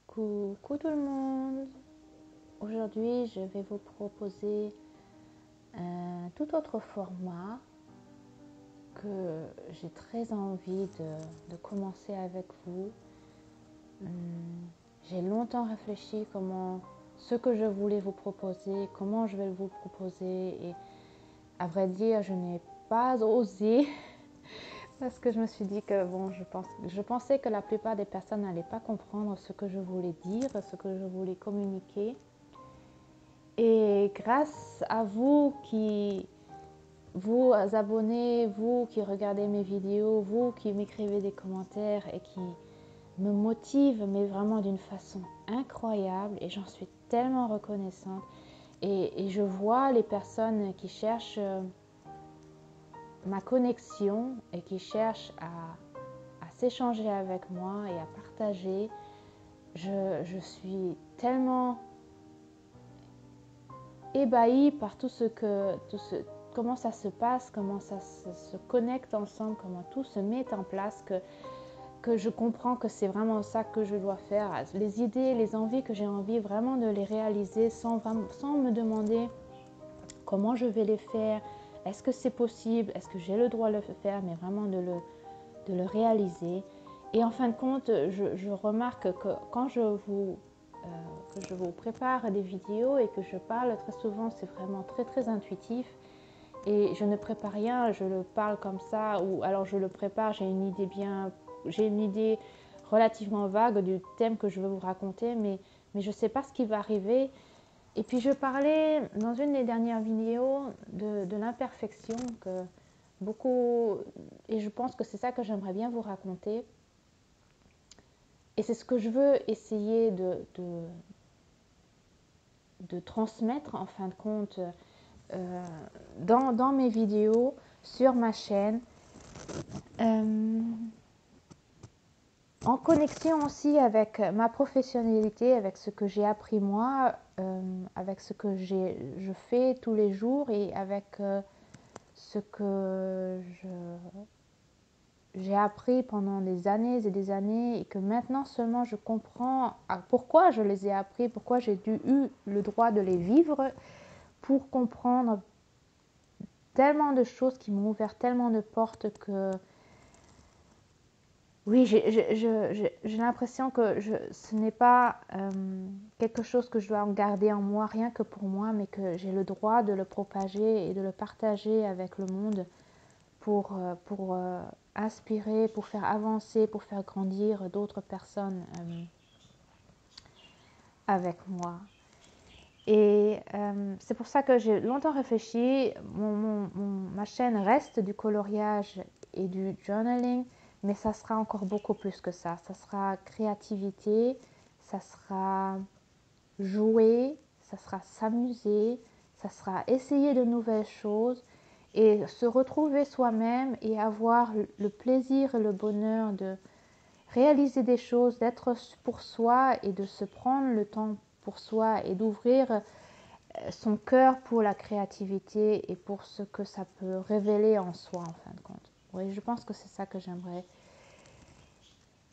Coucou tout le monde. Aujourd'hui, je vais vous proposer un tout autre format que j'ai très envie de commencer avec vous. J'ai longtemps réfléchi ce que je voulais vous proposer, comment je vais vous proposer, et à vrai dire, je n'ai pas osé parce que je me suis dit que je pensais que la plupart des personnes n'allaient pas comprendre ce que je voulais dire, ce que je voulais communiquer. Et grâce à vous abonnez, vous qui regardez mes vidéos, vous qui m'écrivez des commentaires et qui me motivent, mais vraiment d'une façon incroyable, et j'en suis tellement reconnaissante. Et je vois les personnes qui cherchent ma connexion et qui cherchent à s'échanger avec moi et à partager. Je suis tellement ébahie par comment ça se passe, comment ça se connecte ensemble, comment tout se met en place, que je comprends que c'est vraiment ça que je dois faire. Les idées, les envies que j'ai envie vraiment de les réaliser sans me demander comment je vais les faire, est-ce que c'est possible, est-ce que j'ai le droit de le faire, mais vraiment de le réaliser. Et en fin de compte, je remarque que quand que je vous prépare des vidéos et que je parle très souvent, c'est vraiment très très intuitif. Et je ne prépare rien, je le parle comme ça, ou alors je le prépare, j'ai une idée relativement vague du thème que je veux vous raconter, mais je ne sais pas ce qui va arriver. Et puis je parlais dans une des dernières vidéos de l'imperfection que beaucoup, et je pense que c'est ça que j'aimerais bien vous raconter. Et c'est ce que je veux essayer de transmettre en fin de compte dans mes vidéos sur ma chaîne, en connexion aussi avec ma professionnalité, avec ce que j'ai appris moi, avec ce que je fais tous les jours, et avec ce que j'ai appris pendant des années et des années, et que maintenant seulement je comprends pourquoi je les ai appris, pourquoi j'ai eu le droit de les vivre, pour comprendre tellement de choses qui m'ont ouvert tellement de portes que oui, j'ai l'impression que ce n'est pas quelque chose que je dois en garder en moi, rien que pour moi, mais que j'ai le droit de le propager et de le partager avec le monde pour inspirer, pour faire avancer, pour faire grandir d'autres personnes avec moi. Et c'est pour ça que j'ai longtemps réfléchi. Ma chaîne reste du coloriage et du journaling, mais ça sera encore beaucoup plus que ça. Ça sera créativité, ça sera jouer, ça sera s'amuser, ça sera essayer de nouvelles choses et se retrouver soi-même et avoir le plaisir et le bonheur de réaliser des choses, d'être pour soi et de se prendre le temps pour soi et d'ouvrir son cœur pour la créativité et pour ce que ça peut révéler en soi en fin de compte. Oui, je pense que c'est ça que j'aimerais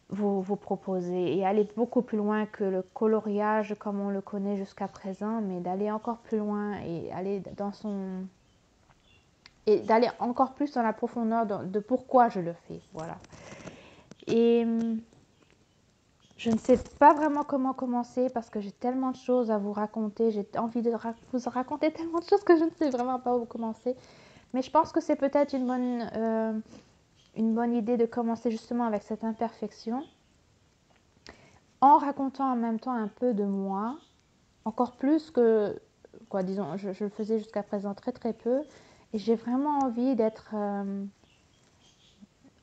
vous proposer, et aller beaucoup plus loin que le coloriage comme on le connaît jusqu'à présent, mais d'aller encore plus loin et d'aller encore plus dans la profondeur de pourquoi je le fais. Voilà. Et je ne sais pas vraiment comment commencer parce que j'ai tellement de choses à vous raconter. J'ai envie de vous raconter tellement de choses que je ne sais vraiment pas où commencer. Mais je pense que c'est peut-être une bonne idée de commencer justement avec cette imperfection, en racontant en même temps un peu de moi, encore plus que, disons, je le faisais jusqu'à présent très très peu. Et j'ai vraiment envie d'être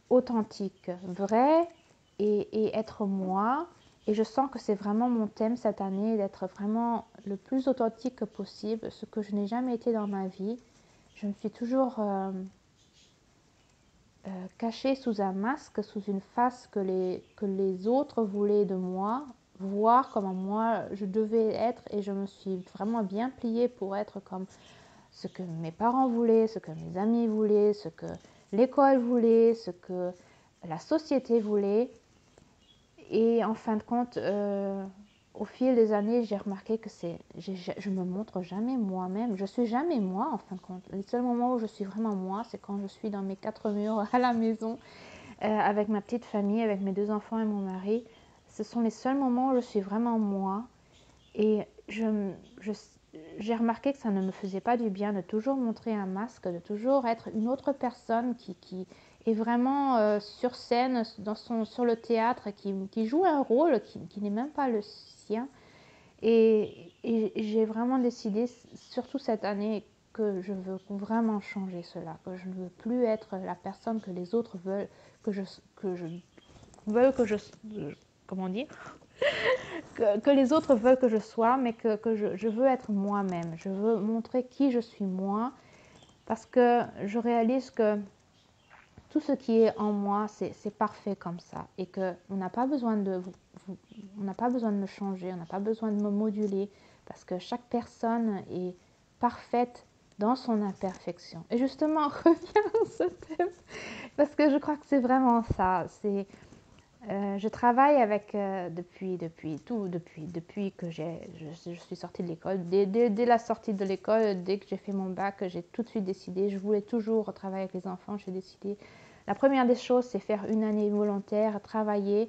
authentique, vrai, et être moi. Et je sens que c'est vraiment mon thème cette année, d'être vraiment le plus authentique possible, ce que je n'ai jamais été dans ma vie. Je me suis toujours cachée sous un masque, sous une face que les autres voulaient de moi, voir comment moi je devais être, et je me suis vraiment bien pliée pour être comme ce que mes parents voulaient, ce que mes amis voulaient, ce que l'école voulait, ce que la société voulait. Et en fin de compte, au fil des années, j'ai remarqué que je me montre jamais moi-même. Je suis jamais moi, en fin de compte. Les seuls moments où je suis vraiment moi, c'est quand je suis dans mes quatre murs à la maison, avec ma petite famille, avec mes 2 enfants et mon mari. Ce sont les seuls moments où je suis vraiment moi. Et j'ai remarqué que ça ne me faisait pas du bien de toujours montrer un masque, de toujours être une autre personne qui est vraiment sur scène, sur le théâtre, qui joue un rôle qui n'est même pas le sien. Et j'ai vraiment décidé, surtout cette année, que je veux vraiment changer cela, que je ne veux plus être la personne que les autres veulent que je veulent que je comment dire que les autres veulent que je sois, mais que je veux être moi-même. Je veux montrer qui je suis moi, parce que je réalise que tout ce qui est en moi, c'est parfait comme ça, et qu'on n'a pas besoin on n'a pas besoin de me changer, on n'a pas besoin de me moduler, parce que chaque personne est parfaite dans son imperfection. Et justement, on revient à ce thème, parce que je crois que c'est vraiment ça. Je travaille avec depuis que je suis sortie de l'école. Dès la sortie de l'école, dès que j'ai fait mon bac, j'ai tout de suite décidé. Je voulais toujours travailler avec les enfants. J'ai décidé. La première des choses, c'est faire une année volontaire, travailler,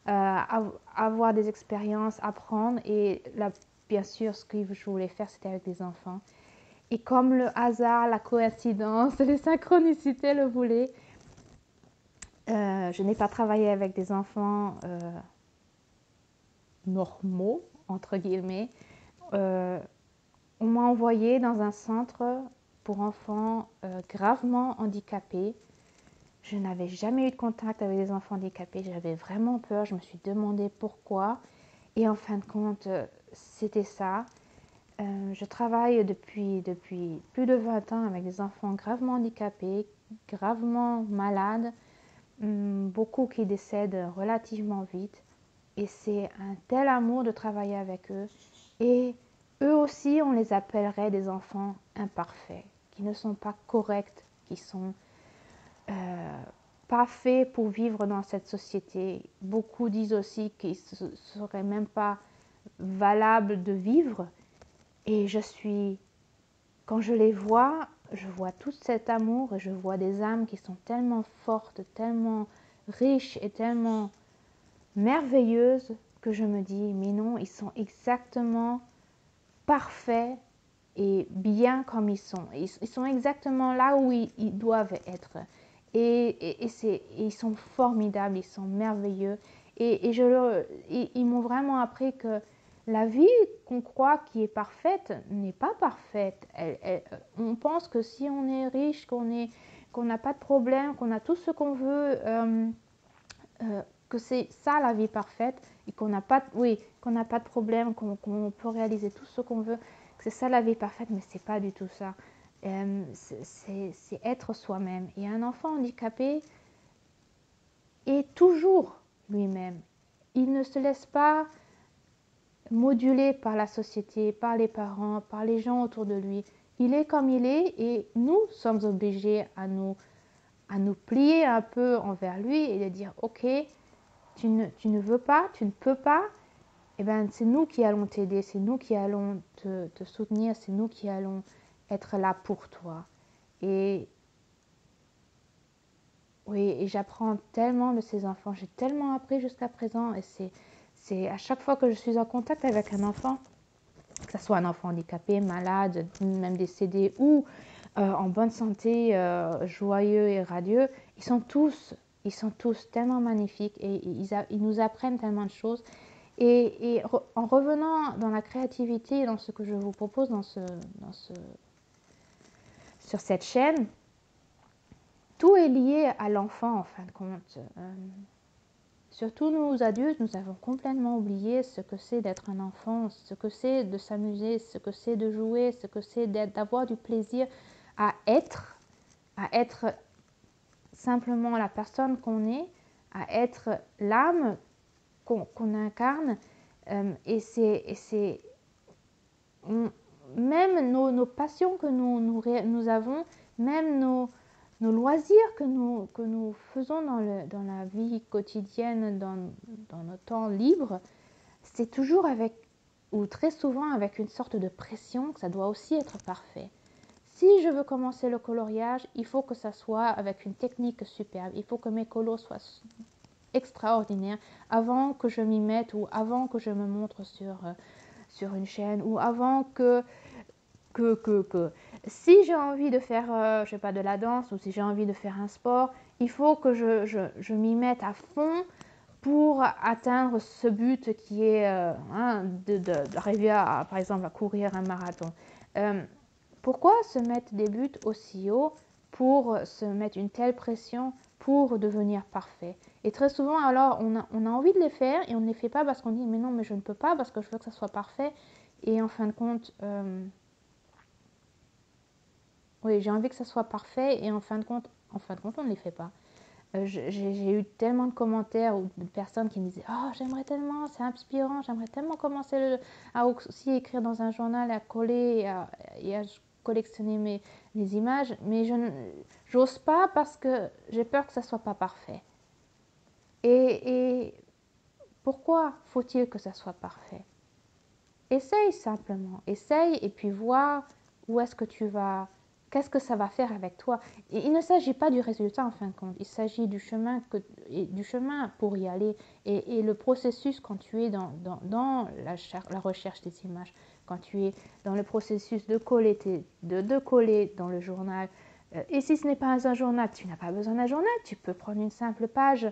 avoir des expériences, apprendre. Et là, bien sûr, ce que je voulais faire, c'était avec les enfants. Et comme le hasard, la coïncidence, les synchronicités le voulaient, je n'ai pas travaillé avec des enfants normaux, entre guillemets. Euh, on m'a envoyé dans un centre pour enfants gravement handicapés. Je n'avais jamais eu de contact avec des enfants handicapés. J'avais vraiment peur. Je me suis demandé pourquoi. Et en fin de compte, c'était ça. Je travaille depuis plus de 20 ans avec des enfants gravement handicapés, gravement malades, beaucoup qui décèdent relativement vite. Et c'est un tel amour de travailler avec eux. Et eux aussi, on les appellerait des enfants imparfaits, qui ne sont pas corrects, qui sont pas faits pour vivre dans cette société. Beaucoup disent aussi qu'ils ne seraient même pas valables de vivre. Et quand je les vois, je vois tout cet amour et je vois des âmes qui sont tellement fortes, tellement riches et tellement merveilleuses que je me dis, mais non, ils sont exactement parfaits et bien comme ils sont. Ils sont exactement là où ils doivent être. Et ils sont formidables, ils sont merveilleux. Ils m'ont vraiment appris que la vie qu'on croit qui est parfaite n'est pas parfaite. On pense que si on est riche, qu'on n'a pas de problème, qu'on a tout ce qu'on veut, que c'est ça la vie parfaite et qu'on n'a pas, qu'on n'a pas de problème, qu'on peut réaliser tout ce qu'on veut, que c'est ça la vie parfaite, mais c'est pas du tout ça. C'est être soi-même. Et un enfant handicapé est toujours lui-même. Il ne se laisse pas moduler par la société, par les parents, par les gens autour de lui. Il est comme il est et nous sommes obligés à nous plier un peu envers lui et de dire ok, tu ne veux pas, tu ne peux pas, eh ben, c'est nous qui allons t'aider, c'est nous qui allons te soutenir, c'est nous qui allons être là pour toi. Et oui, et j'apprends tellement de ces enfants, j'ai tellement appris jusqu'à présent, et c'est à chaque fois que je suis en contact avec un enfant, que ce soit un enfant handicapé, malade, même décédé ou en bonne santé, joyeux et radieux, ils sont tous tellement magnifiques et ils nous apprennent tellement de choses. En revenant dans la créativité, dans ce que je vous propose sur cette chaîne, tout est lié à l'enfant en fin de compte. Surtout nous adultes, nous avons complètement oublié ce que c'est d'être un enfant, ce que c'est de s'amuser, ce que c'est de jouer, ce que c'est d'avoir du plaisir à être simplement la personne qu'on est, à être l'âme qu'on incarne. Et même nos passions que nous avons, même nos loisirs que nous faisons dans la vie quotidienne, dans nos temps libres, c'est toujours avec, ou très souvent avec une sorte de pression que ça doit aussi être parfait. Si je veux commencer le coloriage, il faut que ça soit avec une technique superbe. Il faut que mes colos soient extraordinaires avant que je m'y mette ou avant que je me montre sur une chaîne ou avant que si j'ai envie de faire, je sais pas, de la danse ou si j'ai envie de faire un sport, il faut que je m'y mette à fond pour atteindre ce but qui est d'arriver à, par exemple, à courir un marathon. Pourquoi se mettre des buts aussi haut pour se mettre une telle pression pour devenir parfait? Et très souvent, alors, on a envie de les faire et on ne les fait pas parce qu'on dit mais non, mais je ne peux pas parce que je veux que ça soit parfait. Et en fin de compte, oui, j'ai envie que ça soit parfait et en fin de compte, on ne les fait pas. J'ai eu tellement de commentaires ou de personnes qui me disaient oh, j'aimerais tellement, c'est inspirant, j'aimerais tellement commencer à aussi écrire dans un journal, à coller et à collectionner les images, mais je n'ose pas parce que j'ai peur que ça soit pas parfait. Et pourquoi faut-il que ça soit parfait? Essaye simplement, essaye et puis vois où est-ce que tu vas, qu'est-ce que ça va faire avec toi. Et il ne s'agit pas du résultat en fin de compte, il s'agit du chemin pour y aller et le processus quand tu es dans la recherche des images, quand tu es dans le processus de coller, de coller dans le journal. Et si ce n'est pas un journal, tu n'as pas besoin d'un journal, tu peux prendre une simple page,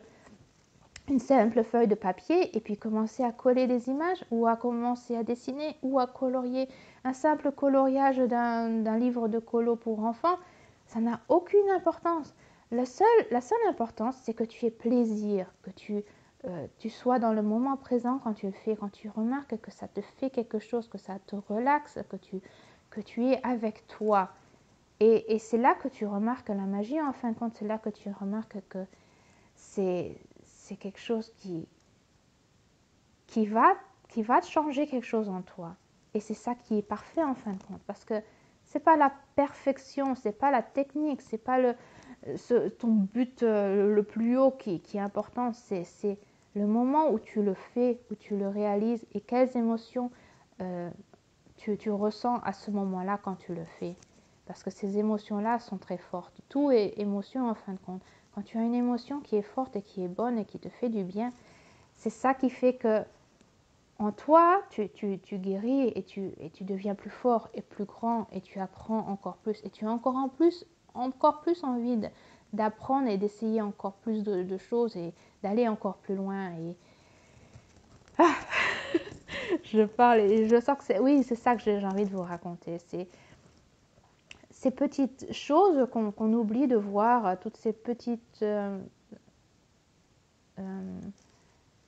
une simple feuille de papier et puis commencer à coller des images ou à commencer à dessiner ou à colorier. Un simple coloriage d'un livre de colo pour enfants, ça n'a aucune importance. La seule importance, c'est que tu aies plaisir, que tu sois dans le moment présent quand tu le fais, quand tu remarques que ça te fait quelque chose, que ça te relaxe, que tu es avec toi. Et c'est là que tu remarques la magie, en fin de compte, c'est là que tu remarques que c'est quelque chose qui va te changer quelque chose en toi. Et c'est ça qui est parfait en fin de compte. Parce que c'est pas la perfection, c'est pas la technique, c'est pas ton but le plus haut qui est important. C'est le moment où tu le fais, où tu le réalises et quelles émotions tu ressens à ce moment-là quand tu le fais. Parce que ces émotions-là sont très fortes. Tout est émotion en fin de compte. Quand tu as une émotion qui est forte et qui est bonne et qui te fait du bien, c'est ça qui fait que en toi, tu guéris et tu deviens plus fort et plus grand et tu apprends encore plus. Et tu as encore plus envie d'apprendre et d'essayer encore plus de choses et d'aller encore plus loin. Et je parle et je sens que c'est ça que j'ai envie de vous raconter. C'est ces petites choses qu'on oublie de voir, toutes ces petites...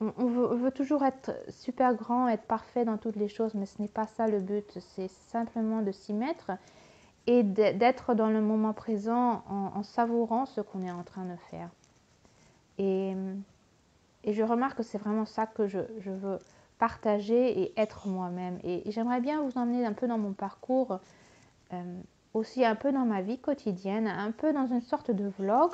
on veut toujours être super grand, être parfait dans toutes les choses, mais ce n'est pas ça le but. C'est simplement de s'y mettre et d'être dans le moment présent en savourant ce qu'on est en train de faire. Et je remarque que c'est vraiment ça que je veux partager et être moi-même. Et j'aimerais bien vous emmener un peu dans mon parcours, aussi un peu dans ma vie quotidienne, un peu dans une sorte de vlog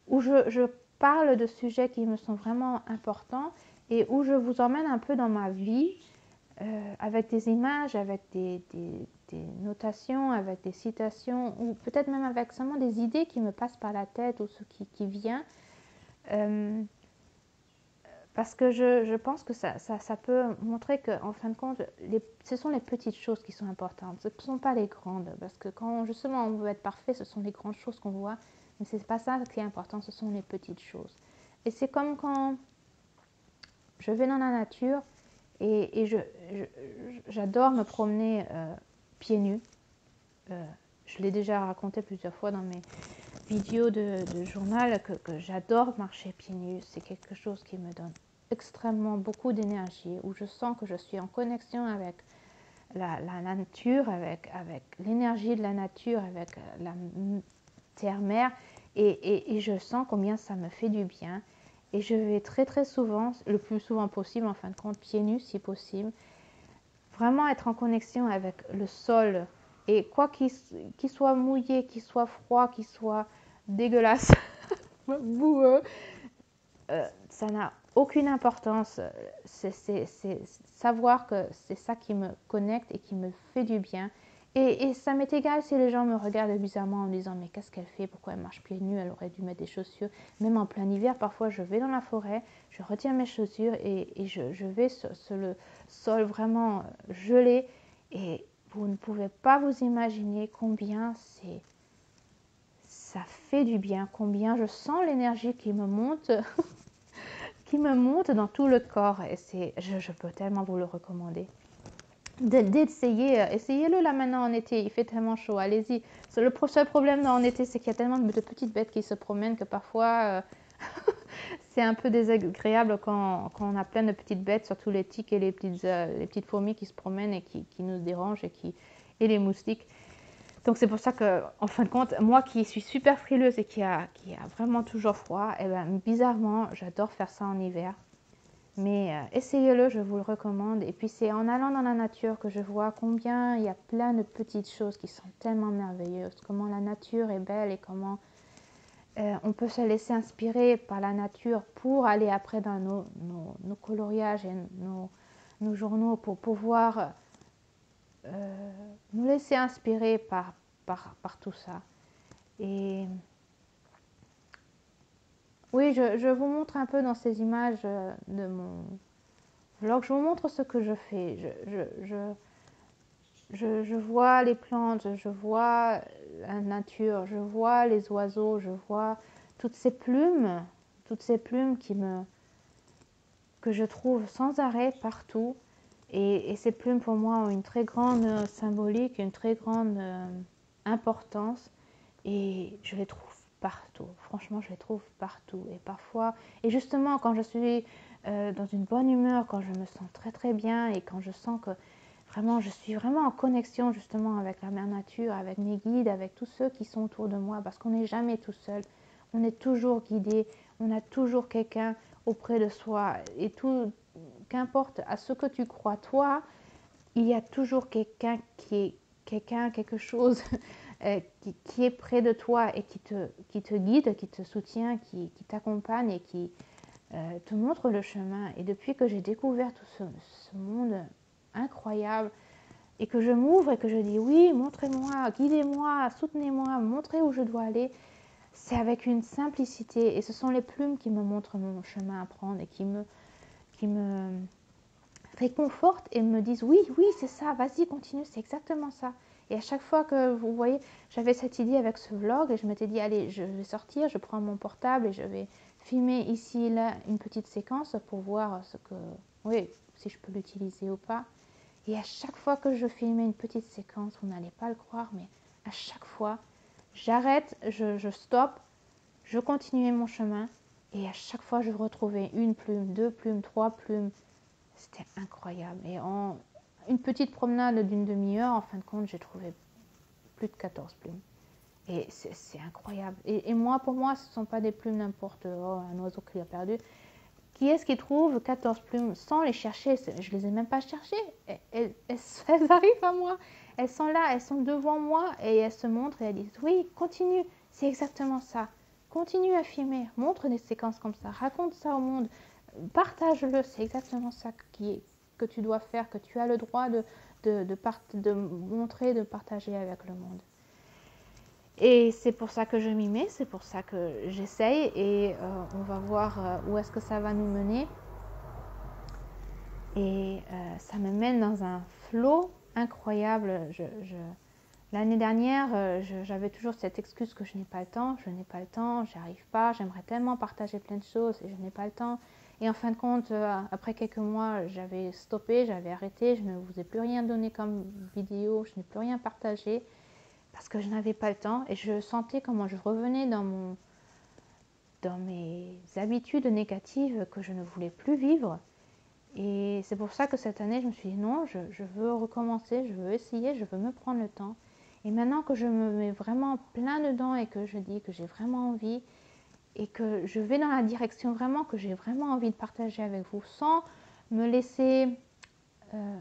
où je parle de sujets qui me sont vraiment importants et où je vous emmène un peu dans ma vie avec des images, avec des notations, avec des citations ou peut-être même avec seulement des idées qui me passent par la tête ou ce qui vient. Parce que je pense que ça peut montrer qu'en fin de compte, ce sont les petites choses qui sont importantes. Ce ne sont pas les grandes. Parce que quand justement on veut être parfait, ce sont les grandes choses qu'on voit. Mais ce n'est pas ça qui est important, ce sont les petites choses. Et c'est comme quand je vais dans la nature et j'adore me promener pieds nus. Je l'ai déjà raconté plusieurs fois dans mes vidéos de journal que j'adore marcher pieds nus. C'est quelque chose qui me donne extrêmement beaucoup d'énergie, où je sens que je suis en connexion avec la nature, avec l'énergie de la nature, avec la terre-mère, et je sens combien ça me fait du bien. Et je vais très très souvent, le plus souvent possible en fin de compte, pieds nus si possible, vraiment être en connexion avec le sol. Et quoi qu'il soit mouillé, qu'il soit froid, qu'il soit dégueulasse, boueux, ça n'a aucune importance. C'est savoir que c'est ça qui me connecte et qui me fait du bien. Et ça m'est égal si les gens me regardent bizarrement en me disant mais qu'est-ce qu'elle fait, pourquoi elle marche pieds nus, elle aurait dû mettre des chaussures. Même en plein hiver, parfois je vais dans la forêt, je retiens mes chaussures et je vais sur le sol vraiment gelé. Et vous ne pouvez pas vous imaginer combien ça fait du bien, combien je sens l'énergie qui me monte qui me monte dans tout le corps. Et je peux tellement vous le recommander. D'essayer, essayez-le là maintenant en été, il fait tellement chaud, allez-y. Le seul problème en été, c'est qu'il y a tellement de petites bêtes qui se promènent que parfois c'est un peu désagréable quand on a plein de petites bêtes, surtout les tiques et les petites fourmis qui se promènent et qui nous dérangent et les moustiques. Donc c'est pour ça que, en fin de compte, moi qui suis super frileuse et qui a vraiment toujours froid, et ben, bizarrement, j'adore faire ça en hiver. Mais essayez-le, je vous le recommande. Et puis c'est en allant dans la nature que je vois combien il y a plein de petites choses qui sont tellement merveilleuses. Comment la nature est belle et comment on peut se laisser inspirer par la nature pour aller après dans nos coloriages et nos journaux pour pouvoir nous laisser inspirer par tout ça. Et oui, je vous montre un peu dans ces images de mon vlog, je vous montre ce que je fais. Je vois les plantes, je vois la nature, je vois les oiseaux, je vois toutes ces plumes que je trouve sans arrêt partout. Et ces plumes pour moi ont une très grande symbolique, une très grande importance. Et je les trouve partout. Franchement, je les trouve partout. Et parfois, et justement, quand je suis dans une bonne humeur, quand je me sens très très bien et quand je sens que vraiment, je suis vraiment en connexion justement avec la mère nature, avec mes guides, avec tous ceux qui sont autour de moi, parce qu'on n'est jamais tout seul. On est toujours guidé, on a toujours quelqu'un auprès de soi. Et tout, qu'importe à ce que tu crois toi, il y a toujours quelqu'un quelque chose qui est près de toi et qui te guide, qui te soutient, qui t'accompagne et qui te montre le chemin. Et depuis que j'ai découvert tout ce monde incroyable et que je m'ouvre et que je dis oui, montrez-moi, guidez-moi, soutenez-moi, montrez où je dois aller, c'est avec une simplicité. Et ce sont les plumes qui me montrent mon chemin à prendre et qui me réconfortent et me disent oui, oui, c'est ça, vas-y, continue, c'est exactement ça. Et à chaque fois que vous voyez, j'avais cette idée avec ce vlog et je m'étais dit allez, je vais sortir, je prends mon portable et je vais filmer ici là une petite séquence pour voir ce que, oui, si je peux l'utiliser ou pas. Et à chaque fois que je filmais une petite séquence, vous n'allez pas le croire, mais à chaque fois, j'arrête, je stoppe, je continuais mon chemin et à chaque fois je retrouvais une plume, deux plumes, trois plumes. C'était incroyable. Et en une petite promenade d'une demi-heure, en fin de compte, j'ai trouvé plus de 14 plumes. Et c'est incroyable. Et moi, pour moi, ce ne sont pas des plumes n'importe, un oiseau qui a perdu. Qui est-ce qui trouve 14 plumes sans les chercher? Je ne les ai même pas cherchées. Elles arrivent à moi. Elles sont là, elles sont devant moi et elles se montrent et elles disent oui, continue, c'est exactement ça. Continue à filmer, montre des séquences comme ça, raconte ça au monde, partage-le, c'est exactement ça que tu dois faire, que tu as le droit de montrer, de partager avec le monde. Et c'est pour ça que je m'y mets, c'est pour ça que j'essaye et on va voir où est-ce que ça va nous mener. Et ça me mène dans un flot incroyable. L'année dernière, j'avais toujours cette excuse que je n'ai pas le temps, j'y arrive pas, j'aimerais tellement partager plein de choses et je n'ai pas le temps. Et en fin de compte, après quelques mois, j'avais stoppé, j'avais arrêté, je ne vous ai plus rien donné comme vidéo, je n'ai plus rien partagé parce que je n'avais pas le temps et je sentais comment je revenais dans mes habitudes négatives que je ne voulais plus vivre. Et c'est pour ça que cette année, je me suis dit non, je veux recommencer, je veux essayer, je veux me prendre le temps. Et maintenant que je me mets vraiment plein dedans et que je dis que j'ai vraiment envie et que je vais dans la direction vraiment que j'ai vraiment envie de partager avec vous sans me laisser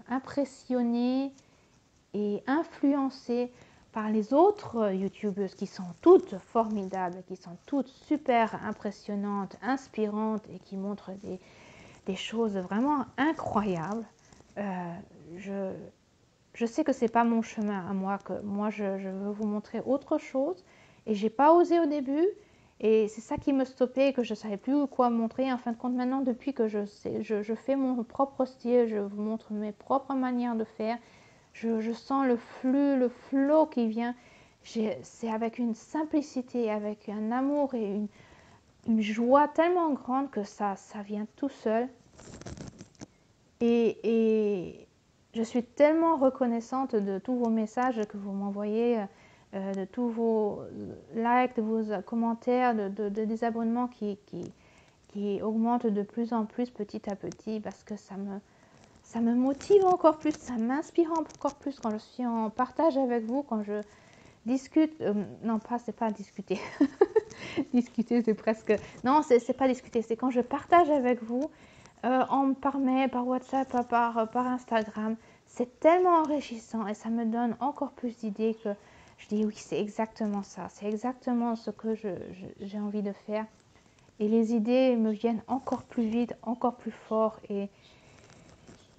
impressionner et influencer par les autres youtubeuses qui sont toutes formidables, qui sont toutes super impressionnantes, inspirantes et qui montrent des choses vraiment incroyables. Je sais que c'est pas mon chemin à moi, que moi je veux vous montrer autre chose et j'ai pas osé au début et c'est ça qui me stoppait, que je savais plus quoi montrer. En fin de compte, maintenant depuis que je fais mon propre style, je vous montre mes propres manières de faire, je sens le flux, le flow qui vient. C'est avec une simplicité, avec un amour et une joie tellement grande que ça vient tout seul. Et je suis tellement reconnaissante de tous vos messages que vous m'envoyez, de tous vos likes, de vos commentaires, des abonnements qui augmentent de plus en plus petit à petit, parce que ça me motive encore plus, ça m'inspire encore plus quand je suis en partage avec vous, quand je discute, non pas, c'est pas discuter, discuter c'est presque, non c'est pas discuter, c'est quand je partage avec vous, par mail, par WhatsApp, par Instagram, c'est tellement enrichissant et ça me donne encore plus d'idées que je dis oui, c'est exactement ça, c'est exactement ce que j'ai envie de faire. Et les idées me viennent encore plus vite, encore plus fort. Et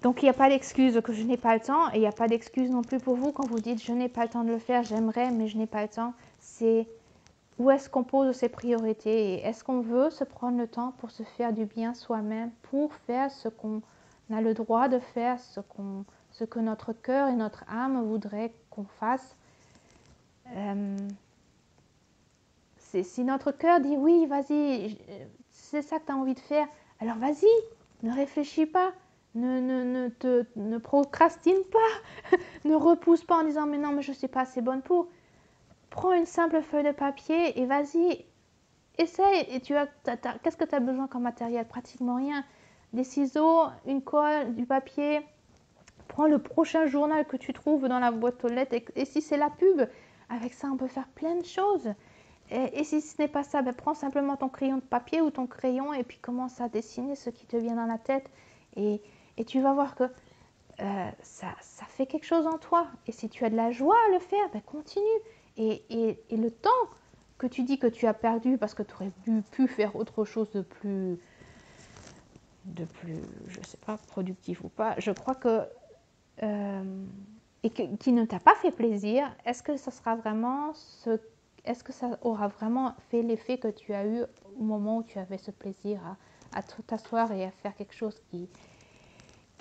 donc il n'y a pas d'excuse que je n'ai pas le temps, et il n'y a pas d'excuse non plus pour vous quand vous dites je n'ai pas le temps de le faire, j'aimerais mais je n'ai pas le temps. C'est où est-ce qu'on pose ses priorités, et est-ce qu'on veut se prendre le temps pour se faire du bien soi-même, pour faire ce qu'on a le droit de faire, ce que notre cœur et notre âme voudraient qu'on fasse. Si notre cœur dit oui, vas-y, c'est ça que tu as envie de faire, alors vas-y, ne réfléchis pas, ne procrastine pas, ne repousse pas en disant mais non, mais je ne suis pas assez bonne pour. Prends une simple feuille de papier et vas-y, essaye. Et qu'est-ce que tu as besoin comme matériel? Pratiquement rien. Des ciseaux, une colle, du papier. Prends le prochain journal que tu trouves dans la boîte aux lettres. Et si c'est la pub, avec ça on peut faire plein de choses. Et si ce n'est pas ça, ben prends simplement ton crayon de papier ou ton crayon et puis commence à dessiner ce qui te vient dans la tête. Et tu vas voir que ça fait quelque chose en toi. Et si tu as de la joie à le faire, ben continue. Et le temps que tu dis que tu as perdu parce que tu aurais pu faire autre chose de plus, je ne sais pas, productif ou pas, je crois que qui ne t'a pas fait plaisir, est-ce que ça sera vraiment est-ce que ça aura vraiment fait l'effet que tu as eu au moment où tu avais ce plaisir à t'asseoir et à faire quelque chose qui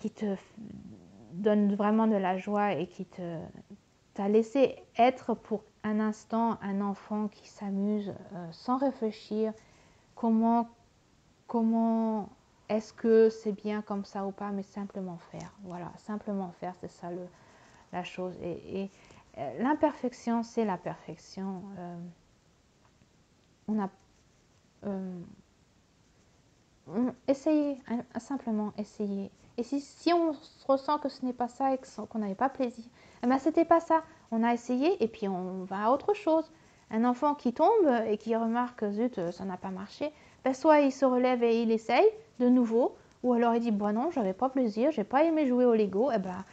te donne vraiment de la joie et qui t'a laissé être pour un instant un enfant qui s'amuse sans réfléchir comment est-ce que c'est bien comme ça ou pas, mais simplement faire. Voilà, simplement faire, c'est ça la chose. Et l'imperfection, c'est la perfection. On a essayé, simplement essayer. Et si on ressent que ce n'est pas ça et qu'on n'avait pas plaisir, eh ben c'était pas ça. On a essayé et puis on va à autre chose. Un enfant qui tombe et qui remarque zut, ça n'a pas marché, ben soit il se relève et il essaye de nouveau, ou alors il dit bon non, j'avais pas plaisir, j'ai pas aimé jouer au Lego, et ben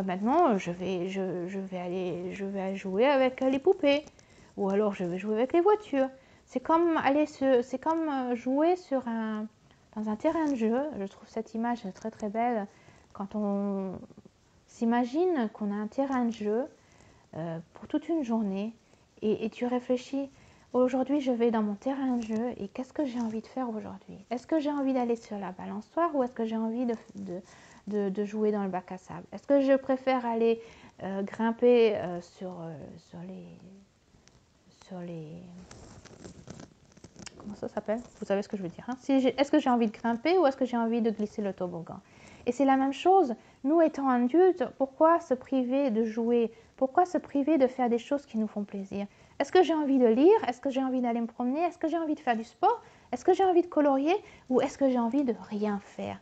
maintenant je vais aller jouer avec les poupées, ou alors je vais jouer avec les voitures. C'est comme jouer dans un terrain de jeu. Je trouve cette image très très belle quand on s'imagine qu'on a un terrain de jeu pour toute une journée et tu réfléchis, aujourd'hui je vais dans mon terrain de jeu et qu'est-ce que j'ai envie de faire aujourd'hui? Est-ce que j'ai envie d'aller sur la balançoire ou est-ce que j'ai envie de jouer dans le bac à sable? Est-ce que je préfère aller grimper sur les comment ça s'appelle? Vous savez ce que je veux dire. Hein? Est-ce que j'ai envie de grimper ou est-ce que j'ai envie de glisser le toboggan? Et c'est la même chose. Nous étant adultes, pourquoi se priver de jouer? Pourquoi se priver de faire des choses qui nous font plaisir? Est-ce que j'ai envie de lire? Est-ce que j'ai envie d'aller me promener? Est-ce que j'ai envie de faire du sport? Est-ce que j'ai envie de colorier? Ou est-ce que j'ai envie de rien faire?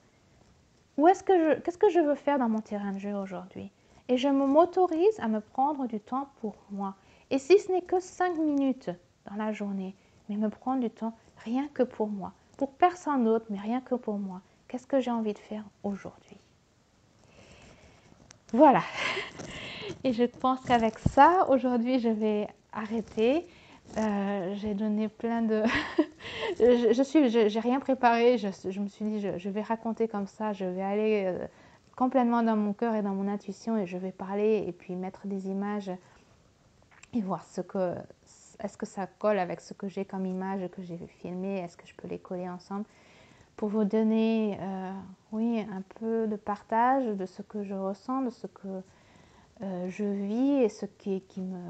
Qu'est-ce que je veux faire dans mon terrain de jeu aujourd'hui? Et je m'autorise à me prendre du temps pour moi. Et si ce n'est que 5 minutes dans la journée, mais me prendre du temps rien que pour moi, pour personne d'autre, mais rien que pour moi. Qu'est-ce que j'ai envie de faire aujourd'hui? Voilà. Et je pense qu'avec ça, aujourd'hui, je vais arrêter. J'ai donné plein de... j'ai rien préparé. Je me suis dit, je vais raconter comme ça. Je vais aller complètement dans mon cœur et dans mon intuition et je vais parler et puis mettre des images et voir est-ce que ça colle avec ce que j'ai comme image que j'ai filmé. Est-ce que je peux les coller ensemble pour vous donner, oui, un peu de partage de ce que je ressens, de ce que je vis et ce qui me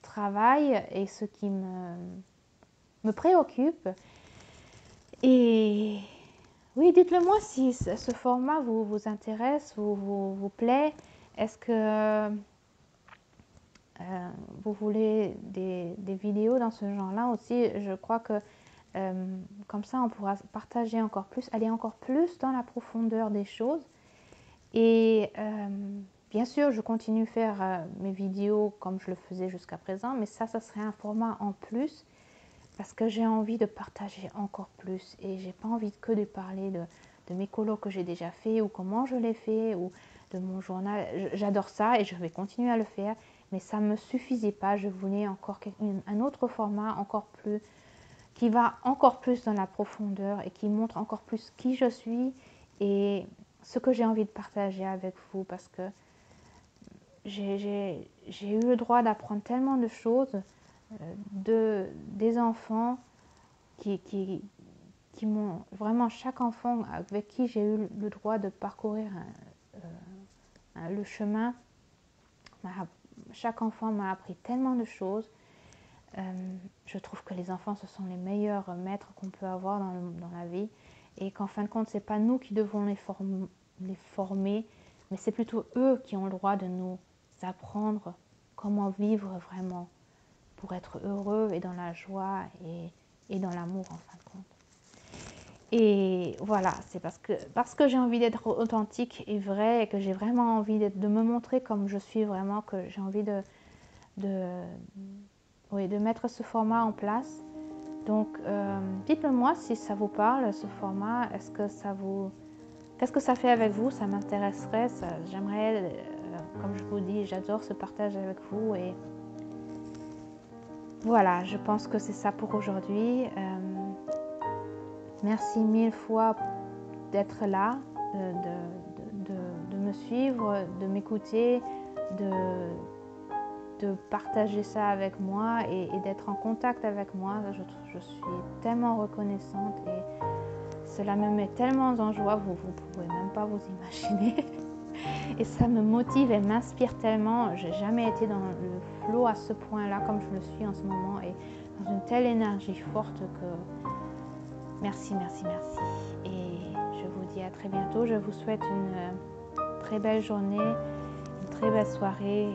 travaille et ce qui me préoccupe. Et oui, dites-le moi si ce format vous intéresse, vous plaît. Est-ce que vous voulez des vidéos dans ce genre-là aussi? Je crois que comme ça, on pourra partager encore plus, aller encore plus dans la profondeur des choses. Et bien sûr, je continue à faire mes vidéos comme je le faisais jusqu'à présent, mais ça serait un format en plus parce que j'ai envie de partager encore plus et j'ai pas envie que de parler de mes colos que j'ai déjà fait ou comment je l'ai fait ou de mon journal. J'adore ça et je vais continuer à le faire, mais ça me suffisait pas. Je voulais encore un autre format encore plus qui va encore plus dans la profondeur et qui montre encore plus qui je suis et ce que j'ai envie de partager avec vous parce que j'ai eu le droit d'apprendre tellement de choses des enfants qui m'ont vraiment, chaque enfant avec qui j'ai eu le droit de parcourir le chemin, chaque enfant m'a appris tellement de choses. Je trouve que les enfants, ce sont les meilleurs maîtres qu'on peut avoir dans la vie et qu'en fin de compte, c'est pas nous qui devons les former, mais c'est plutôt eux qui ont le droit de nous apprendre comment vivre vraiment pour être heureux et dans la joie et dans l'amour en fin de compte. Et voilà, c'est parce que j'ai envie d'être authentique et vrai et que j'ai vraiment envie de me montrer comme je suis vraiment, que j'ai envie de mettre ce format en place. Donc, dites-le moi si ça vous parle, ce format. Qu'est-ce que ça fait avec vous? Ça m'intéresserait. J'aimerais, comme je vous dis, j'adore ce partage avec vous. Et voilà, je pense que c'est ça pour aujourd'hui. Merci mille fois d'être là, de me suivre, de m'écouter, de partager ça avec moi et d'être en contact avec moi. Je suis tellement reconnaissante et cela me met tellement en joie, vous ne pouvez même pas vous imaginer. Et ça me motive et m'inspire tellement. J'ai jamais été dans le flow à ce point-là comme je le suis en ce moment et dans une telle énergie forte que merci, merci, merci. Et je vous dis à très bientôt. Je vous souhaite une très belle journée, une très belle soirée.